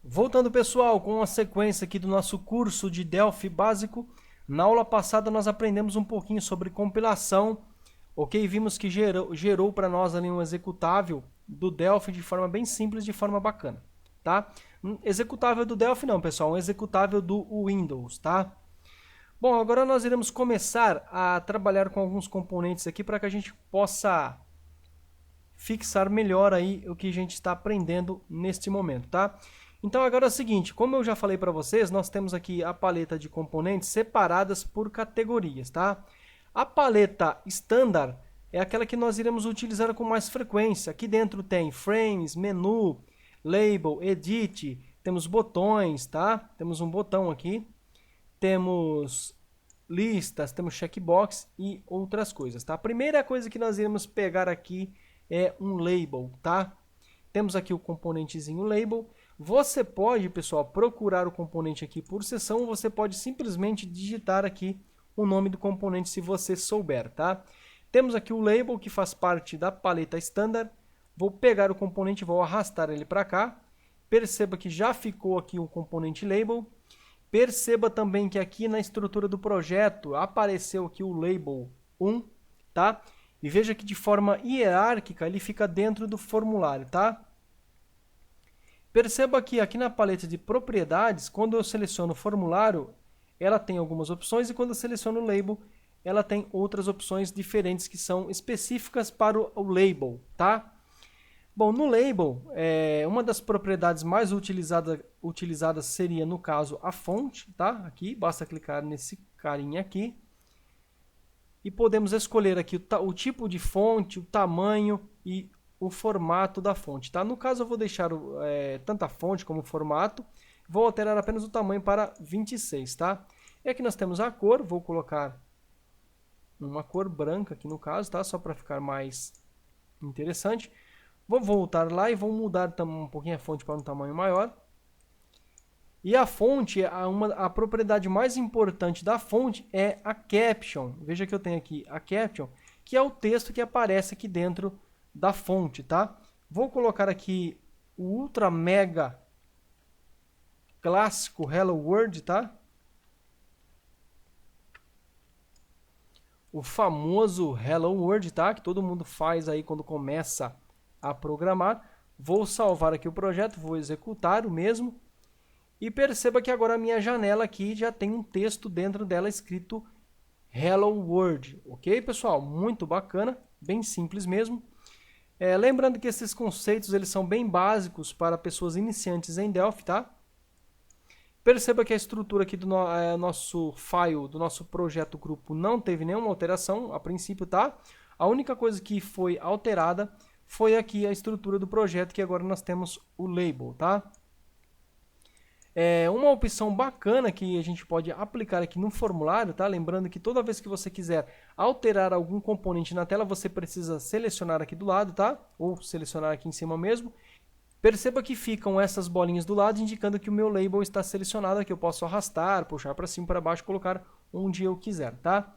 Voltando, pessoal, com a sequência aqui do nosso curso de Delphi básico. Na aula passada nós aprendemos um pouquinho sobre compilação, ok? Vimos que gerou para nós ali um executável do Delphi de forma bem simples, de forma bacana, tá? Executável do Delphi não, pessoal, um executável do Windows, tá? Bom, agora nós iremos começar a trabalhar com alguns componentes aqui para que a gente possa fixar melhor aí o que a gente está aprendendo neste momento, tá? Então agora é o seguinte, como eu já falei para vocês, nós temos aqui a paleta de componentes separadas por categorias, tá? A paleta standard é aquela que nós iremos utilizar com mais frequência. Aqui dentro tem frames, menu, label, edit, temos botões, tá? Temos um botão aqui, temos listas, temos checkbox e outras coisas, tá? A primeira coisa que nós iremos pegar aqui é um label, tá? Temos aqui o componentezinho label. Você pode, pessoal, procurar o componente aqui por seção, você pode simplesmente digitar aqui o nome do componente se você souber, tá? Temos aqui o label que faz parte da paleta standard. Vou pegar o componente e vou arrastar ele para cá. Perceba que já ficou aqui o componente label. Perceba também que aqui na estrutura do projeto apareceu aqui o label 1, tá? E veja que de forma hierárquica ele fica dentro do formulário, tá? Perceba que aqui na paleta de propriedades, quando eu seleciono o formulário, ela tem algumas opções e quando eu seleciono o label, ela tem outras opções diferentes que são específicas para o label, tá? Bom, no label, uma das propriedades mais utilizadas seria, no caso, a fonte, tá? Aqui, basta clicar nesse carinha aqui. E podemos escolher aqui o tipo de fonte, o tamanho e o formato da fonte, tá? No caso, eu vou deixar tanto a fonte como o formato. Vou alterar apenas o tamanho para 26, tá? E aqui nós temos a cor, vou colocar uma cor branca aqui no caso, tá? Só para ficar mais interessante. Vou voltar lá e vou mudar um pouquinho a fonte para um tamanho maior. E a fonte, a propriedade mais importante da fonte é a caption. Veja que eu tenho aqui a caption, que é o texto que aparece aqui dentro da fonte, tá? Vou colocar aqui o ultra mega clássico Hello World, tá? O famoso Hello World, tá? Que todo mundo faz aí quando começa a programar. Vou salvar aqui o projeto, vou executar o mesmo. E perceba que agora a minha janela aqui já tem um texto dentro dela escrito Hello World. Ok, pessoal? Muito bacana, bem simples mesmo. Lembrando que esses conceitos eles são bem básicos para pessoas iniciantes em Delphi, tá? Perceba que a estrutura aqui do nosso file, do nosso projeto grupo, não teve nenhuma alteração a princípio, tá? A única coisa que foi alterada foi aqui a estrutura do projeto, que agora nós temos o label, tá? Uma opção bacana que a gente pode aplicar aqui no formulário, tá? Lembrando que toda vez que você quiser alterar algum componente na tela, você precisa selecionar aqui do lado, tá? Ou selecionar aqui em cima mesmo. Perceba que ficam essas bolinhas do lado, indicando que o meu label está selecionado, que eu posso arrastar, puxar para cima, para baixo, colocar onde eu quiser, tá?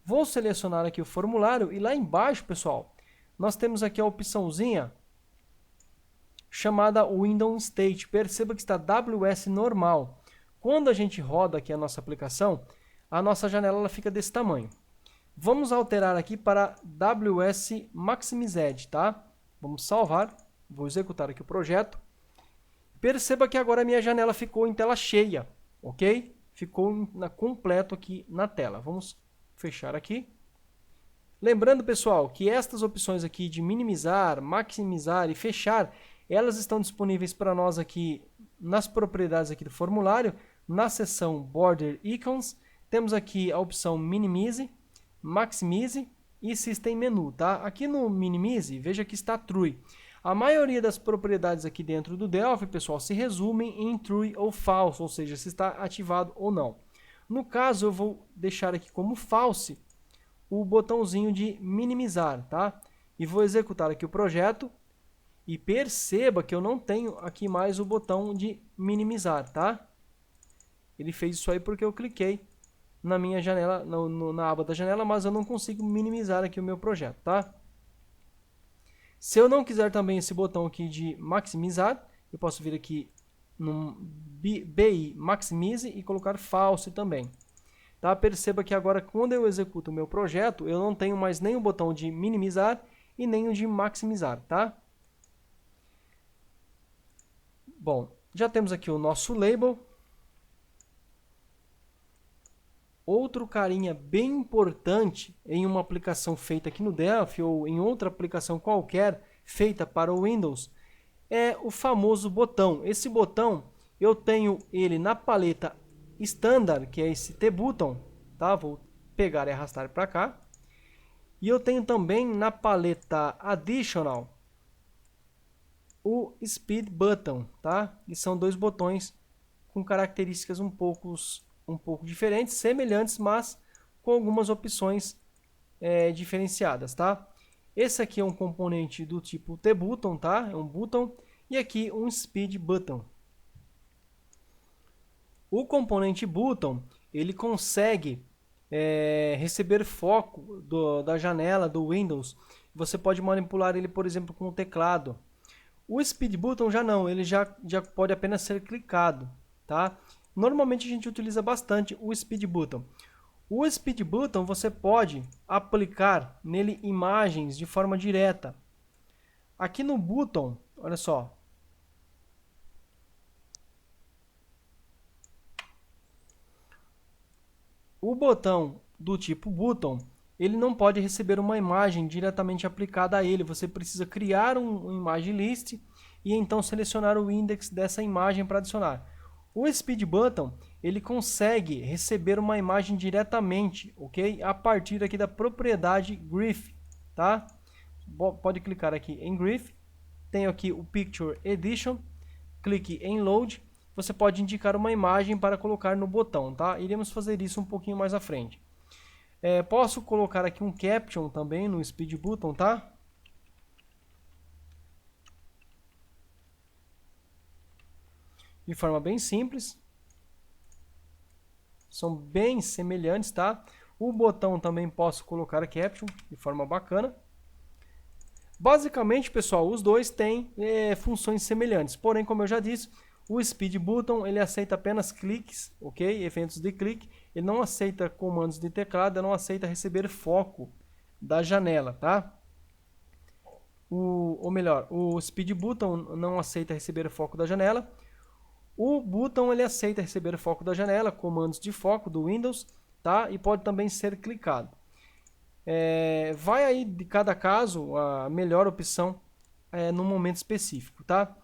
Vou selecionar aqui o formulário e lá embaixo, pessoal, nós temos aqui a opçãozinha chamada Windows State. Perceba que está WS normal. Quando a gente roda aqui a nossa aplicação, a nossa janela ela fica desse tamanho. Vamos alterar aqui para WS Maximized, tá? Vamos salvar. Vou executar aqui o projeto. Perceba que agora a minha janela ficou em tela cheia, ok? Ficou completo aqui na tela. Vamos fechar aqui. Lembrando, pessoal, que estas opções aqui de minimizar, maximizar e fechar, elas estão disponíveis para nós aqui nas propriedades aqui do formulário, na seção Border Icons. Temos aqui a opção Minimize, Maximize e System Menu, tá? Aqui no Minimize, veja que está True. A maioria das propriedades aqui dentro do Delphi, pessoal, se resumem em True ou False, ou seja, se está ativado ou não. No caso, eu vou deixar aqui como False o botãozinho de minimizar, tá? E vou executar aqui o projeto. E perceba que eu não tenho aqui mais o botão de minimizar, tá? Ele fez isso aí porque eu cliquei na minha janela, na aba da janela, mas eu não consigo minimizar aqui o meu projeto, tá? Se eu não quiser também esse botão aqui de maximizar, eu posso vir aqui no BI Maximize e colocar False também. Tá? Perceba que agora quando eu executo o meu projeto, eu não tenho mais nem o botão de minimizar e nem o de maximizar, tá? Bom, já temos aqui o nosso label. Outro carinha bem importante em uma aplicação feita aqui no Delphi ou em outra aplicação qualquer feita para o Windows é o famoso botão. Esse botão eu tenho ele na paleta Standard, que é esse T-Button, tá? Vou pegar e arrastar para cá. E eu tenho também na paleta Additional o Speed Button, tá? E são dois botões com características um pouco diferentes, semelhantes, mas com algumas opções diferenciadas, tá? Esse aqui é um componente do tipo T-Button, tá? É um button. E aqui um Speed Button. O componente Button, ele consegue receber foco da janela do Windows. Você pode manipular ele, por exemplo, com o teclado. O Speed Button já não, ele já pode apenas ser clicado, tá? Normalmente a gente utiliza bastante o Speed Button. O Speed Button você pode aplicar nele imagens de forma direta. Aqui no Button, olha só. O botão do tipo Button, ele não pode receber uma imagem diretamente aplicada a ele. Você precisa criar um image list e então selecionar o index dessa imagem para adicionar. O Speed Button, ele consegue receber uma imagem diretamente, ok? A partir aqui da propriedade Glyph, tá? Pode clicar aqui em Glyph. Tenho aqui o Picture Edition. Clique em Load. Você pode indicar uma imagem para colocar no botão, tá? Iremos fazer isso um pouquinho mais à frente. Posso colocar aqui um Caption também no Speed Button, tá? De forma bem simples. São bem semelhantes, tá? O botão também posso colocar Caption de forma bacana. Basicamente, pessoal, os dois têm funções semelhantes. Porém, como eu já disse, o Speed Button ele aceita apenas cliques, ok? Eventos de clique. Ele não aceita comandos de teclado, não aceita receber foco da janela, tá? Ou melhor, o Speed Button não aceita receber foco da janela. O Button ele aceita receber foco da janela, comandos de foco do Windows, tá? E pode também ser clicado. Vai aí de cada caso a melhor opção no momento específico, tá?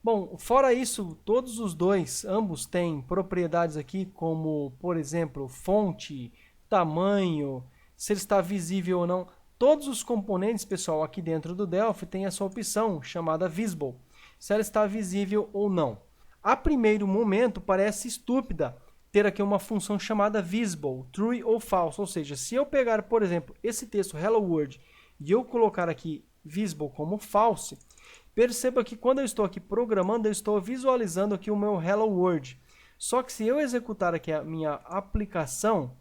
Bom, fora isso, todos os dois, ambos têm propriedades aqui como, por exemplo, fonte, tamanho, se ele está visível ou não. Todos os componentes, pessoal, aqui dentro do Delphi tem essa opção chamada Visible, se ela está visível ou não. A primeiro momento parece estúpida ter aqui uma função chamada Visible, True ou False, ou seja, se eu pegar, por exemplo, esse texto Hello World e eu colocar aqui Visible como False, perceba que quando eu estou aqui programando, eu estou visualizando aqui o meu Hello World. Só que se eu executar aqui a minha aplicação,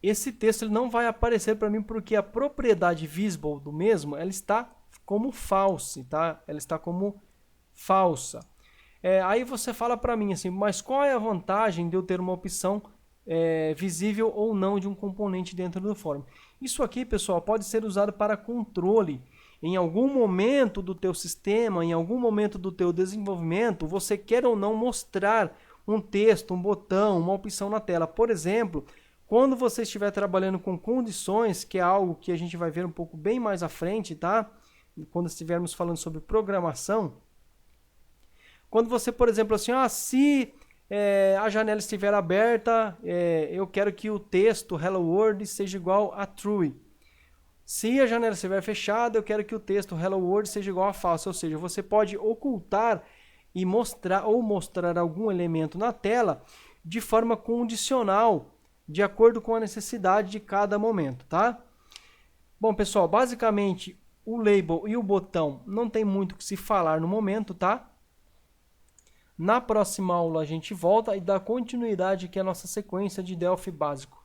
esse texto ele não vai aparecer para mim porque a propriedade visible do mesmo, ela está como false, tá? Ela está como falsa. Aí você fala para mim assim, mas qual é a vantagem de eu ter uma opção visível ou não de um componente dentro do form? Isso aqui, pessoal, pode ser usado para controle. Em algum momento do teu sistema, em algum momento do teu desenvolvimento, você quer ou não mostrar um texto, um botão, uma opção na tela. Por exemplo, quando você estiver trabalhando com condições, que é algo que a gente vai ver um pouco bem mais à frente, tá? Quando estivermos falando sobre programação. Quando você, por exemplo, assim, se a janela estiver aberta, eu quero que o texto Hello World seja igual a True. Se a janela estiver fechada, eu quero que o texto Hello World seja igual a false, ou seja, você pode ocultar e mostrar algum elemento na tela de forma condicional, de acordo com a necessidade de cada momento, tá? Bom, pessoal, basicamente o label e o botão não tem muito o que se falar no momento, tá? Na próxima aula a gente volta e dá continuidade aqui à nossa sequência de Delphi básico.